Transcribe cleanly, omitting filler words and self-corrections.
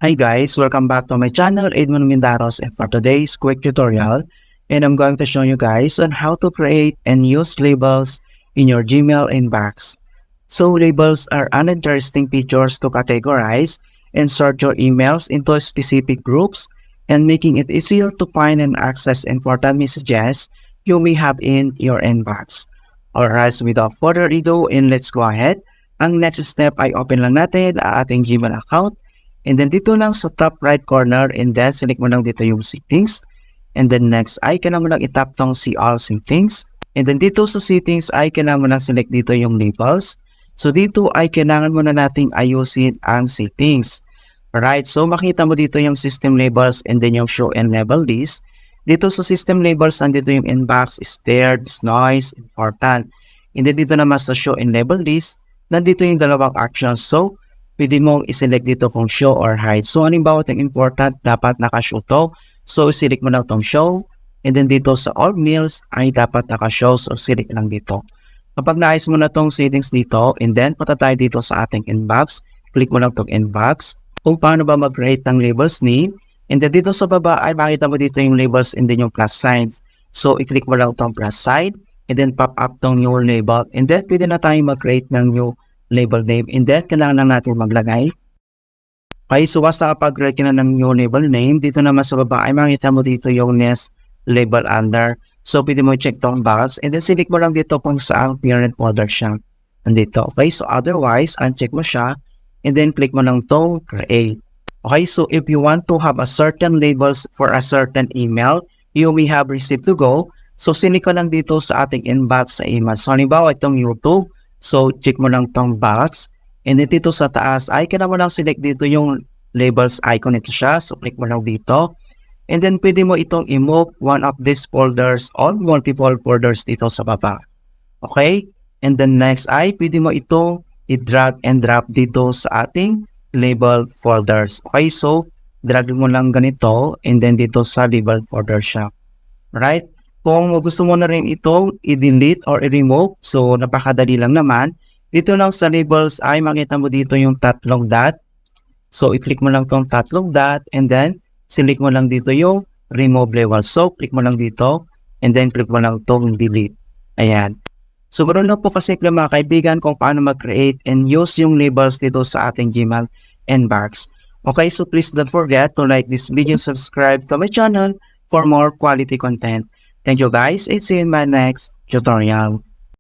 Hi guys, welcome back to my channel, Edmund Mindaros, and for today's quick tutorial, and I'm going to show you guys on how to create and use labels in your Gmail inbox. So labels are uninteresting features to categorize and sort your emails into specific groups and making it easier to find and access important messages you may have in your inbox. Alright, so without further ado, and let's go ahead. Ang next step ay open lang natin ang ating Gmail account. And then dito lang sa top right corner, and then select mo lang dito yung settings. And then next ay kailangan mo lang itap tong see all settings. And then dito sa settings ay kailangan mo lang select dito yung labels. So dito ay kailangan mo na nating ayusin ang settings. Alright, so makita mo dito yung system labels and then yung show and label list. Dito sa system labels, andito yung inbox, stared, noise, important. And then dito naman sa show and label list, nandito yung dalawang actions. So pwede mong iselect dito kung show or hide. So, halimbawa itong important, dapat naka-show to. So, select mo lang itong show. And then dito sa all mails ay dapat naka-show. So, select lang dito. Kapag naayos mo na itong settings dito, and then punta tayo dito sa ating inbox. Click mo lang itong inbox. Kung paano ba mag-create ng labels name. And then dito sa baba ay makita mo dito yung labels and then yung plus signs. So, i-click mo lang itong plus sign. And then pop up itong new label. And then pwede na tayong mag-create ng new label name, and then kailangan lang natin maglagay. Okay, so basta kapag create ka na ng new label name, dito naman sa baba ay makita mo dito yung next label under. So pwede mo check tong box and then select mo lang dito kung saan parent folder siya. Nandito. Okay, so otherwise, uncheck mo siya and then click mo lang tong create. Okay, so if you want to have a certain labels for a certain email you may have received to go, so select ko lang dito sa ating inbox sa email. So halimbawa itong YouTube. So, check mo lang tong box. And then dito sa taas, ay kailangan mo lang select dito yung labels icon. Ito siya. So, click mo lang dito. And then, pwede mo itong i-move one of these folders or multiple folders dito sa baba. Okay? And then next ay, pwede mo itong i-drag and drop dito sa ating label folders. Okay? So, drag mo lang ganito and then dito sa label folder siya. Right? Kung gusto mo na rin itong i-delete or i-remove, so napakadali lang naman. Dito lang sa labels ay makita mo dito yung tatlong dot. So i-click mo lang tong tatlong dot and then select mo lang dito yung remove label. So click mo lang dito and then click mo lang tong delete. Ayan. So ganoon lang po kasi mga kaibigan kung paano mag-create and use yung labels dito sa ating Gmail inbox. Okay, so please don't forget to like this video, subscribe to my channel for more quality content. Thank you guys, and see you in my next tutorial.